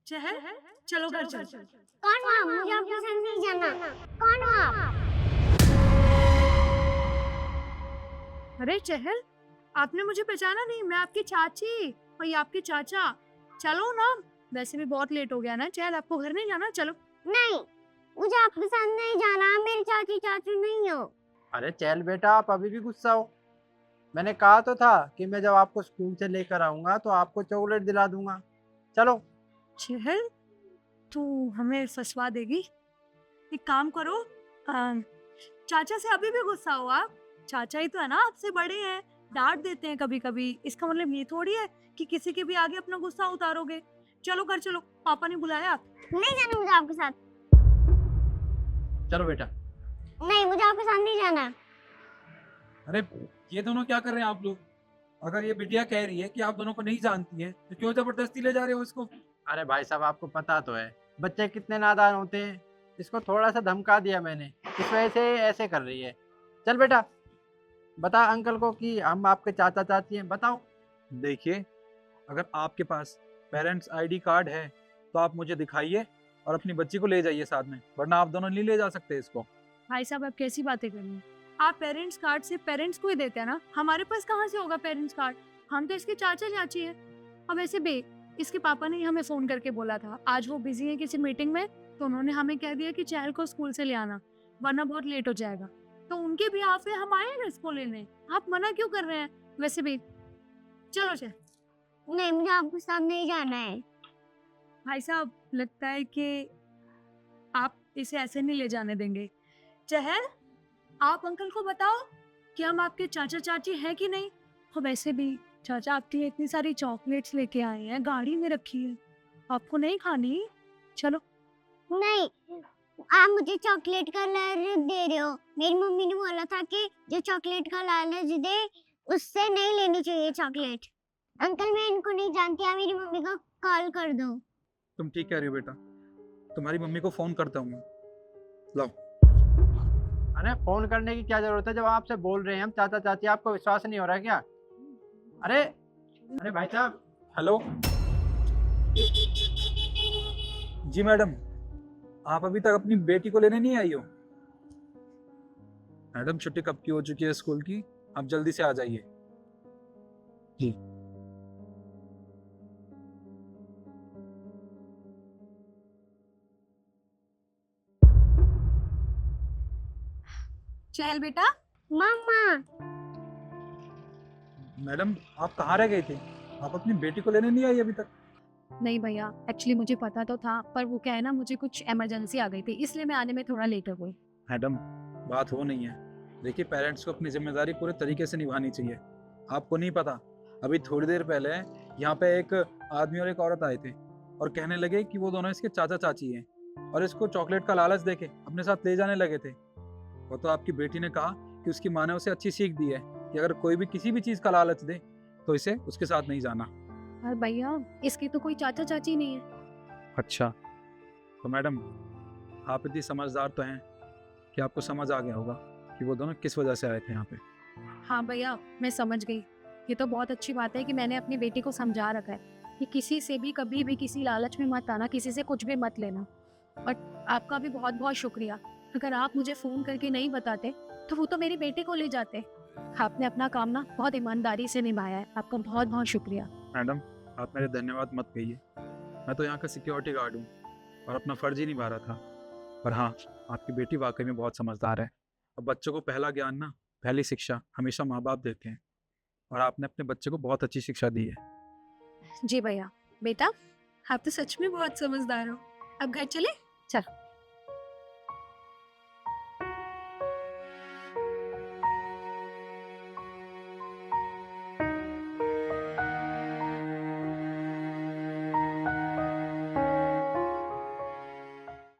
चहल, चलो घर चल। कौन हो आप? मुझे आपके साथ नहीं जाना। कौन हो आप? अरे चहल, आपने मुझे पहचाना नहीं? मैं आपकी चाची और ये आपके चाचा। चलो ना, वैसे भी बहुत लेट हो गया ना। चहल, आपको घर नहीं जाना? चलो। नहीं, मुझे आपके साथ नहीं जाना। आप मेरी चाची चाची नहीं हो। अरे चल बेटा, आप अभी भी गुस्सा हो। मैंने कहा तो था कि मैं जब आपको स्कूल से लेकर आऊंगा तो आपको चॉकलेट दिला दूंगा। चलो। चहल, तू हमें फंसवा देगी? एक काम करो, चाचा से अभी भी गुस्सा हो आप? चाचा ही तो है ना, आपसे बड़े हैं, डांट देते हैं कभी कभी। इसका मतलब ये थोड़ी है कि किसी के भी आगे अपना गुस्सा उतारोगे। चलो घर चलो, पापा ने बुलाया आप। नहीं जाना मुझे आपके साथ। चलो बेटा। नहीं, मुझे आपके साथ नहीं जाना। अरे ये दोनों क्या कर रहे हैं आप लोग? अगर ये बिटिया कह रही है कि आप दोनों को नहीं जानती है तो क्यों जबरदस्ती ले जा रहे हो इसको? अरे भाई साहब, आपको पता तो है बच्चे कितने नादान होते हैं। इसको थोड़ा सा धमका दिया मैंने, इस वजह से ऐसे कर रही है। चल बेटा, बता अंकल को कि हम आपके चाचा चाची हैं। बताओ। देखिए, अगर आपके पास पेरेंट्स आईडी कार्ड है तो आप मुझे दिखाइए और अपनी बच्ची को ले जाइए साथ में, वरना आप दोनों नहीं ले जा सकते इसको। भाई साहब, आप कैसी बातें कर रहे हैं? आप पेरेंट्स कार्ड से पेरेंट्स को ही देते हैं ना, हमारे पास कहाँ से होगा पेरेंट्स कार्ड? हम तो इसके चाचा चाची हैं। अब ऐसे बे, इसके पापा ने हमें फोन करके बोला था, आज वो बिजी है किसी मीटिंग में, तो उन्होंने हमें कह दिया कि चहल को स्कूल से ले आना, वरना बहुत लेट हो जाएगा। तो उनके भी पे हम आए ना इसको लेने। आप मना क्यों कर रहे हैं? वैसे भी चलो चल। नहीं, मुझे आपके साथ नहीं जाना है। भाई साहब, लगता है कि आप इसे ऐसे नहीं ले जाने देंगे। चहल, आप अंकल को बताओ कि हम आपके चाचा चाची हैं कि नहीं। और वैसे भी चाचा आपके लिए इतनी सारी चॉकलेट्स लेके आए हैं, गाड़ी में रखी है, आपको नहीं खानी? चलो। नहीं, आप मुझे चॉकलेट का लालच दे रहे हो। मेरी मम्मी ने बोला था कि जो चॉकलेट का लालच दे उससे नहीं लेनी चाहिए चॉकलेट। अंकल, मैं इनको नहीं जानती। आप मेरी मम्मी को कॉल कर दो। तुम ठीक कह रही हो बेटा, तुम्हारी मम्मी को फोन करता हूँ। लो। अरे फोन करने की क्या जरूरत है जब आपसे बोल रहे हैं हम चाचा चाची? आपको विश्वास नहीं हो रहा है क्या? अरे अरे भाई साहब। हेलो जी मैडम, आप अभी तक अपनी बेटी को लेने नहीं आई हो? मैडम, छुट्टी कब की हो चुकी है स्कूल की, आप जल्दी से आ जाइए। जी। चहल बेटा। मम्मा, मैडम, आप कहाँ रह गए थे? आप अपनी बेटी को लेने नहीं आई अभी तक? नहीं भैया, एक्चुअली मुझे पता तो था, पर वो क्या है ना, मुझे कुछ इमरजेंसी आ गई थी, इसलिए मैं आने में थोड़ा लेट हो गई। मैडम, बात हो नहीं है। देखिए, पेरेंट्स को अपनी जिम्मेदारी पूरे तरीके से निभानी चाहिए। आपको नहीं पता, अभी थोड़ी देर पहले यहाँ पे एक आदमी और एक औरत आए थे और कहने लगे कि वो दोनों इसके चाचा चाची हैं और इसको चॉकलेट का लालच देके अपने साथ ले जाने लगे थे। वो तो आपकी बेटी ने कहा कि उसकी माँ ने उसे अच्छी सीख दी है कि अगर कोई भी किसी भी चीज़ का लालच दे तो इसे उसके साथ नहीं जाना। और भैया, इसके तो कोई चाचा चाची नहीं है। अच्छा, तो मैडम, आप इतनी समझदार तो हैं कि आपको समझ आ गया होगा कि वो दोनों किस वजह से आए थे यहाँ पे। हाँ भैया, मैं समझ गई। ये तो बहुत अच्छी बात है कि मैंने अपनी बेटी को समझा रखा है कि किसी से भी कभी भी किसी लालच में मत आना, किसी से कुछ भी मत लेना। और आपका भी बहुत बहुत शुक्रिया। अगर आप मुझे फ़ोन करके नहीं बताते तो वो तो मेरी बेटी को ले जाते। आपने अपना काम ना बहुत ईमानदारी से निभाया है, आपका बहुत बहुत शुक्रिया। मैडम, आप मेरे धन्यवाद मत कहिए। मैं तो यहाँ का सिक्योरिटी गार्ड हूँ और अपना फर्ज ही निभा रहा था। पर हाँ, आपकी बेटी वाकई में बहुत समझदार है। और बच्चों को पहला ज्ञान ना, पहली शिक्षा हमेशा माँ बाप देते हैं और आपने अपने बच्चे को बहुत अच्छी शिक्षा दी है। जी भैया। बेटा, आप तो सच में बहुत समझदार हो। अब घर चले? चलो।